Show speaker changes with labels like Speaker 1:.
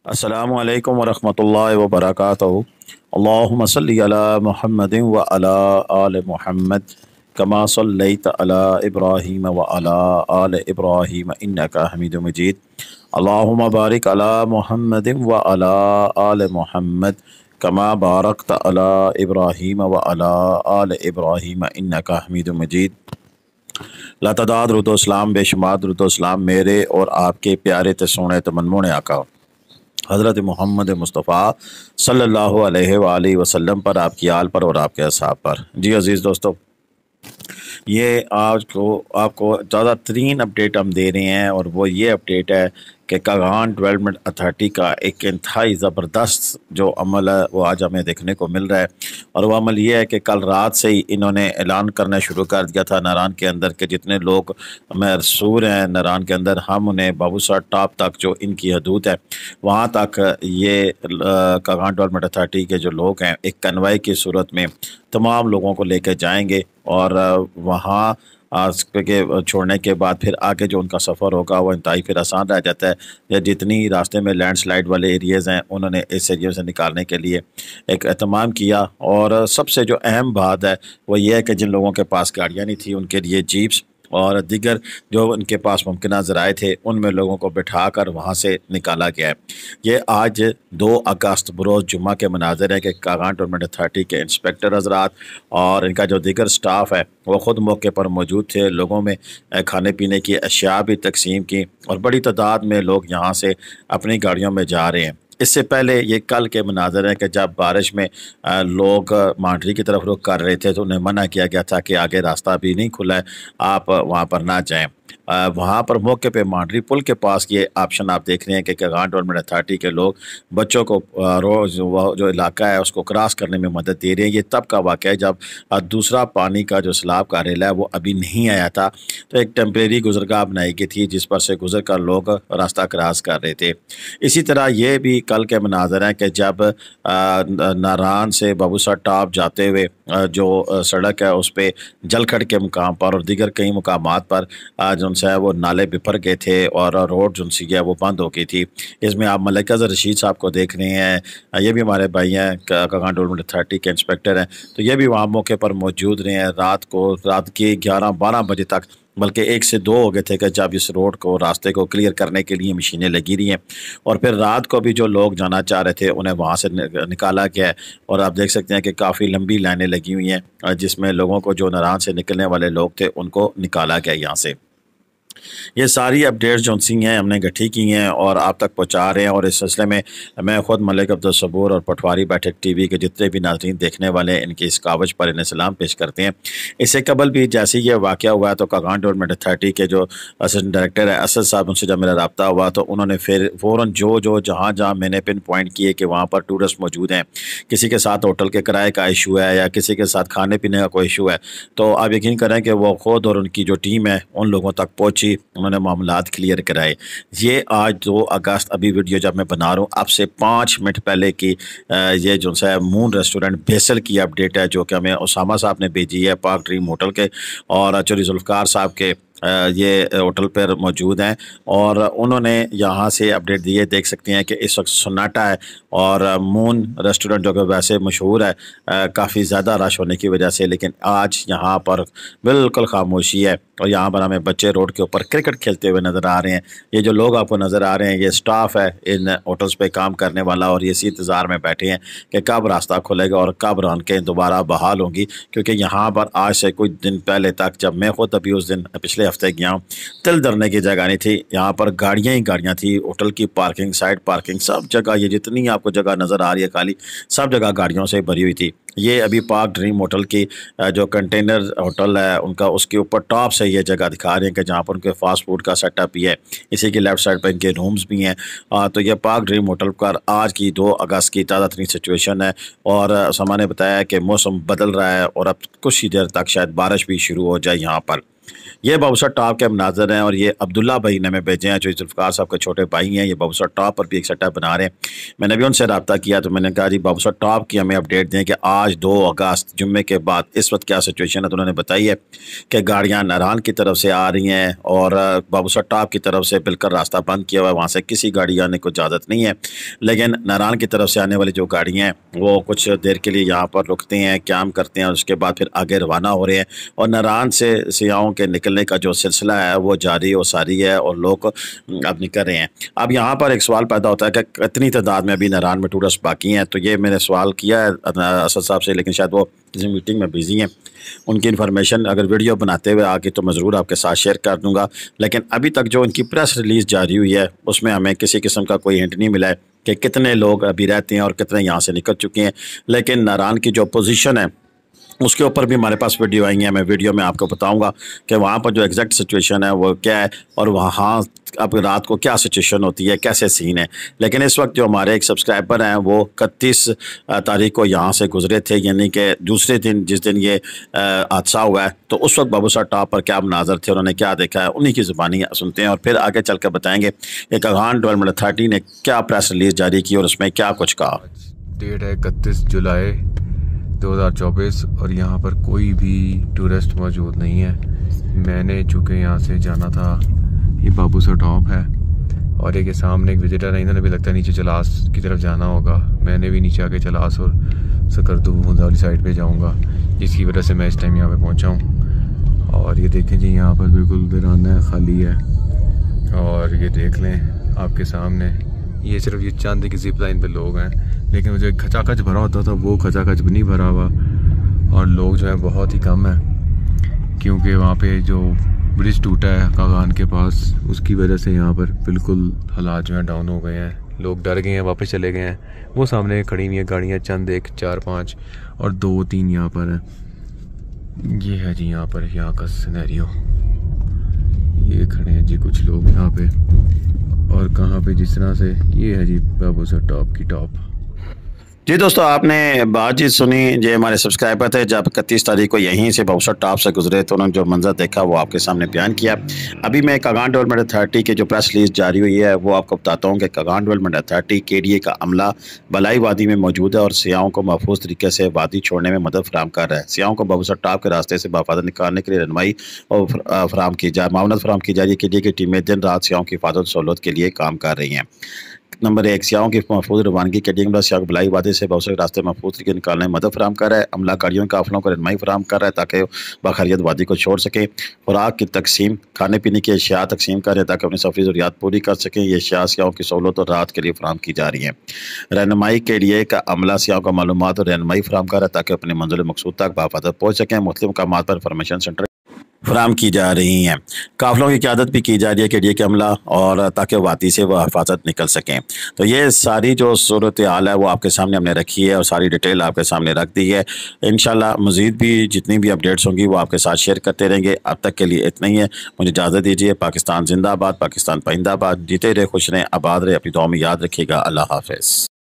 Speaker 1: अस्सलामु अलैकुम वरहमतुल्लाहि वबरकातुहू। अल्लाहुम्मा सल्लि अला मुहम्मदिन व अला आले मुहम्मद कमा सल्लैता अला इब्राहीम व अला आले इब्राहीम इन्नका हमीदुम मजीद। अल्लाहुम्मा बारिक अला मुहम्मदिन व अला आले मुहम्मद कमा बारकता अला इब्राहीम व अला आले इब्राहीम इन्नका हमीदुम मजीद। लातदाद रुदोसलाम बेशुमार रुदोसलाम मेरे और आपके प्यारे ते सोने ते मनमोने आका हज़रत मोहम्मद मुस्तफ़ा सल्लल्लाहु अलैहि वसल्लम पर, आपकी आल पर और आपके असहाब पर। जी अज़ीज़ दोस्तों, ये आज को आपको ज़्यादा तरीन अपडेट हम दे रहे हैं और वो ये अपडेट है कि कागान डेवलपमेंट अथॉरिटी का एक इंतहाई ज़बरदस्त जो अमल है वो आज हमें देखने को मिल रहा है। और वो अमल ये है कि कल रात से ही इन्होंने ऐलान करना शुरू कर दिया था नारान के अंदर के जितने लोग मैसूर हैं नारान के अंदर, हम उन्हें बाबूसर टॉप तक जो इनकी हदूद है वहाँ तक ये कागान डेवलपमेंट अथॉरिटी के जो लोग हैं एक कन्वाई की सूरत में तमाम लोगों को लेकर जाएंगे और वहाँ के छोड़ने के बाद फिर आगे जो उनका सफ़र होगा वो इंतहाई फिर आसान रह जाता है। या जितनी रास्ते में लैंडस्लाइड वाले एरियाज़ हैं उन्होंने इस एरिया से निकालने के लिए एक एहतमाम किया। और सबसे जो अहम बात है वो ये है कि जिन लोगों के पास गाड़ियाँ नहीं थी उनके लिए जीप्स और दीगर जो उनके पास मुमकिन ज़राए थे उनमें लोगों को बिठा कर वहाँ से निकाला गया है। ये आज 2 अगस्त बरोज़ जुम्मा के मनाज़र हैं कि कागान डेवलपमेंट अथॉरिटी के इंस्पेक्टर हज़रात और इनका जो दीगर स्टाफ है वो ख़ुद मौके पर मौजूद थे। लोगों में खाने पीने की अशिया भी तकसीम की और बड़ी तादाद में लोग यहाँ से अपनी गाड़ियों में जा रहे हैं। इससे पहले ये कल के मनाज़र हैं कि जब बारिश में लोग मांडरी की तरफ रुख कर रहे थे तो उन्हें मना किया गया था कि आगे रास्ता अभी नहीं खुला है, आप वहाँ पर ना जाएं। वहाँ पर मौके पे मांडरी पुल के पास ये ऑप्शन आप देख रहे हैं कि कागान डेवलपमेंट अथॉरिटी के लोग बच्चों को रोज़ वह जो इलाका है उसको क्रॉस करने में मदद दे रहे हैं। ये तब का वाक़या है जब दूसरा पानी का जो सैलाब का रेला है वो अभी नहीं आया था, तो एक टेम्परेरी गुजरगाह बनाई गई थी जिस पर से गुजर कर लोग रास्ता क्रॉस कर रहे थे। इसी तरह ये भी कल के मनाज़र हैं कि जब नारान से बाबूसर टॉप जाते हुए जो सड़क है उस पर जलखड़ के मुकाम पर और दीगर कई मुकामात पर जो है वो नाले बिफर गए थे और रोड जो सी है वो बंद हो गई थी। इसमें आप मलिक अज़हर रशीद साहब को देख रहे हैं, ये भी हमारे भाई हैं, कागान डेवलपमेंट अथॉरिटी के इंस्पेक्टर हैं, तो ये भी वहाँ मौके पर मौजूद रहे हैं। रात के 11-12 बजे तक, बल्कि 1 से 2 हो गए थे कि जब इस रोड को रास्ते को क्लियर करने के लिए मशीनें लगी रही हैं। और फिर रात को भी जो लोग जाना चाह रहे थे उन्हें वहाँ से निकाला गया है। और आप देख सकते हैं कि काफ़ी लंबी लाइनें लगी हुई हैं जिसमें लोगों को जो नारान से निकलने वाले लोग थे उनको निकाला गया यहाँ से। ये सारी अपडेट्स जो सी हैं हमने इकट्ठी की हैं और आप तक पहुँचा रहे हैं। और इस सिलसिले में मैं ख़ुद मलिक अब्दुल सबूर और पटवारी बैठक टीवी के जितने भी नाज़रीन देखने वाले हैं इनकी इस कावज पर इन्हें सलाम पेश करते हैं। इससे कबल भी जैसे ये वाक़या हुआ तो कागान डेवलपमेंट अथॉरिटी के जो असिस्टेंट डायरेक्टर है असद साहब, उनसे जब मेरा रब्ता हुआ तो उन्होंने फिर फ़ौरन जो जहाँ जहाँ मैंने पिन पॉइंट किए कि वहाँ पर टूरिस्ट मौजूद हैं, किसी के साथ होटल के किराए का इशू है या किसी के साथ खाने पीने का कोई इशू है, तो आप यकीन करें कि वो ख़ुद और उनकी जो टीम है उन लोगों तक पहुँची, उन्होंने मामलात क्लियर कराए। ये आज 2 अगस्त अभी वीडियो जब मैं बना रहा हूँ अब से 5 मिनट पहले की ये जो है मून रेस्टोरेंट बेसल की अपडेट है जो कि हमें उसामा साहब ने भेजी है पाक ड्रीम होटल के और चौधरी जुल्फ़िकार साहब के ये होटल पर मौजूद हैं और उन्होंने यहाँ से अपडेट दी है। देख सकते हैं कि इस वक्त सन्नाटा है और मून रेस्टोरेंट जो कि वैसे मशहूर है काफ़ी ज़्यादा रश होने की वजह से, लेकिन आज यहाँ पर बिल्कुल खामोशी है। और यहाँ पर हमें बच्चे रोड के ऊपर क्रिकेट खेलते हुए नज़र आ रहे हैं। ये जो लोग आपको नज़र आ रहे हैं ये स्टाफ है इन होटल्स पे काम करने वाला और ये इसी इंतज़ार में बैठे हैं कि कब रास्ता खुलेगा और कब रौनकें दोबारा बहाल होंगी। क्योंकि यहाँ पर आज से कुछ दिन पहले तक जब मैं खुद अभी उस दिन पिछले हफ्ते गया हूँ, तिल धरने की जगह नहीं थी, यहाँ पर गाड़ियाँ ही गाड़ियाँ थी। होटल की पार्किंग, साइड पार्किंग, सब जगह ये जितनी आपको जगह नज़र आ रही है खाली सब जगह गाड़ियों से भरी हुई थी। ये अभी पाक ड्रीम होटल की जो कंटेनर होटल है उनका उसके ऊपर टॉप से ये जगह दिखा रहे हैं कि जहाँ पर उनके फास्ट फूड का सेटअप भी है, इसी के लेफ़्ट साइड पर इनके रूम्स भी हैं। तो ये पाक ड्रीम होटल पर आज की 2 अगस्त की ताज़ा तरीन सिचुएशन है। और समा ने बताया कि मौसम बदल रहा है और अब कुछ ही देर तक शायद बारिश भी शुरू हो जाए यहाँ पर। ये बाबूसर टॉप के मनाजर हैं और ये अब्दुल्ला भाई ने हमें भेजे हैं जो जुल्फ़िकार साहब के छोटे भाई हैं। ये बाबूसर टॉप पर भी एक सेटअप बना रहे हैं। मैंने भी उनसे रब्ता किया तो मैंने कहा जी बाबूसर टॉप की हमें अपडेट दें कि आज 2 अगस्त जुम्मे के बाद इस वक्त क्या सिचुएशन है। तो उन्होंने बताई है कि गाड़ियाँ नारान की तरफ से आ रही हैं और बाबूसर टॉप की तरफ से बिल्कुल रास्ता बंद किया हुआ है, वहाँ से किसी गाड़ी आने को इजाज़त नहीं है। लेकिन नारान की तरफ से आने वाली जो गाड़ियाँ हैं वो कुछ देर के लिए यहाँ पर रुकते हैं, क्याम करते हैं और उसके बाद फिर आगे रवाना हो रहे हैं। और नारान से सियाहों के निकलने का जो सिलसिला है वो जारी और सारी है और लोग अब निकल रहे हैं। अब यहाँ पर एक सवाल पैदा होता है कि कितनी तादाद में अभी नारान में टूरिस्ट बाकी हैं। तो ये मैंने सवाल किया है असद साहब से, लेकिन शायद वो किसी मीटिंग में बिजी हैं। उनकी इन्फॉर्मेशन अगर वीडियो बनाते हुए आगे तो मैं ज़रूर आपके साथ शेयर कर दूंगा। लेकिन अभी तक जो इनकी प्रेस रिलीज़ जारी हुई है उसमें हमें किसी किस्म का कोई हिंट नहीं मिला है कि कितने लोग अभी रहते हैं और कितने यहाँ से निकल चुके हैं। लेकिन नारान की जो पोजीशन है उसके ऊपर भी हमारे पास वीडियो आई है। मैं वीडियो में आपको बताऊंगा कि वहाँ पर जो एग्जैक्ट सिचुएशन है वो क्या है और वहाँ अब रात को क्या सिचुएशन होती है, कैसे सीन है। लेकिन इस वक्त जो हमारे एक सब्सक्राइबर हैं वो 31 तारीख को यहाँ से गुजरे थे, यानी कि दूसरे दिन जिस दिन ये हादसा हुआ है। तो उस वक्त बाबूसर टॉप पर क्या मनाजर थे, उन्होंने क्या देखा है, उन्हीं की ज़ुबानी सुनते हैं और फिर आगे चल कर बताएँगे कि कागान डेवलपमेंट अथॉरिटी ने क्या प्रेस रिलीज़ जारी की और उसमें क्या कुछ कहा।
Speaker 2: डेट है 31 जुलाई 2024 और यहाँ पर कोई भी टूरिस्ट मौजूद नहीं है। मैंने चूँकि यहाँ से जाना था, ये बाबूसर टॉप है और एक सामने एक विजिटर है, इन्होंने भी लगता है नीचे चलास की तरफ जाना होगा। मैंने भी नीचे आके चलास और सकरदू वाली साइड पे जाऊँगा, जिसकी वजह से मैं इस टाइम यहाँ पे पहुँचा हूँ। और ये देखें जी, यहाँ पर बिल्कुल वीराना है, खाली है। और ये देख लें आपके सामने, ये सिर्फ ये चंद की जिप लाइन पे लोग हैं, लेकिन मुझे खचाखच भरा होता था, वो खचाखच भी नहीं भरा हुआ और लोग जो है बहुत ही कम है, क्योंकि वहाँ पे जो ब्रिज टूटा है कागान के पास, उसकी वजह से यहाँ पर बिल्कुल हालात जो है डाउन हो गए हैं। लोग डर गए हैं, वापस चले गए हैं। वो सामने खड़ी हुई है गाड़ियाँ, चंद 1 4 5 और 2 3 यहाँ पर है। ये है जी यहाँ पर यहाँ का सिनेरियो। ये खड़े हैं जी कुछ लोग यहाँ पे, और कहाँ पे जिस तरह से ये है जी बाबूसर टॉप की टॉप।
Speaker 1: जी दोस्तों, आपने बातचीत सुनी। जो हमारे सब्सक्राइबर थे जब 31 तारीख को यहीं से बाबूसर टॉप से गुजरे तो उन्होंने जो मंजर देखा वो आपके सामने बयान किया। अभी मैं कागान डेवलपमेंट अथॉरिटी की जो प्रेस रिलीज जारी हुई है वो आपको बताता हूँ कि कागान डेवलपमेंट अथॉरिटी KDA का अमला बलाई वादी में मौजूद है और सियाहों को महफूज तरीके से वादी छोड़ने में मदद फराम कर रहा है। सियाहों को बाबूसर टॉप के रास्ते से बाफादत निकालने के लिए रहनुमाई और फराम की जाए मावनत फराम की जा रही है। KDA की टीमें दिन रात सियाहों की हिफाजत सहूलत के लिए काम कर रही हैं। नंबर 1, सियाहों की महफूज रवानगी के लिए सियाह बलाई वादे से बाबूसर के रास्ते महफूज तरीके निकालने में मदद फराम कर रहा है। अमला गाड़ियों के काफिलों को रहनुमाई फराम कर रहा है ताकि बाखैरियत वादी को छोड़ सके। खुराक की तकसीम, खाने पीने की अशिया तकसीम कर रहे हैं ताकि अपनी सफरी ज़रूरियात पूरी कर सकें। ये अशिया सियाहों की सहूलत और राहत के लिए फराम की जा रही हैं। रहनुमाई के लिए का अमला सियाहों को मालूमात और रहनुमाई फराम कर रहा है ताकि अपने मंजिल मकसूद तक बाफादत पहुँच सकें। मुख्तलिफ मकामात पर इंफॉर्मेशन सेंटर फराम की जा रही हैं। काफिलों की क़यादत भी की जा रही है KDA के अमला, और ताकि वादी से वह हिफाजत निकल सकें। तो ये सारी जो सूरत हाल है वो आपके सामने हमने रखी है और सारी डिटेल आपके सामने रख दी है। इंशाल्लाह मज़ीद भी जितनी भी अपडेट्स होंगी वो आपके साथ शेयर करते रहेंगे। अब तक के लिए इतना ही है, मुझे इजाज़त दीजिए। पाकिस्तान जिंदाबाद, पाकिस्तान पाइंदाबाद। जीते रहे, खुश रहें, आबाद रहे, अपनी दुआ में याद रखिएगा। अल्लाह हाफ़िज़।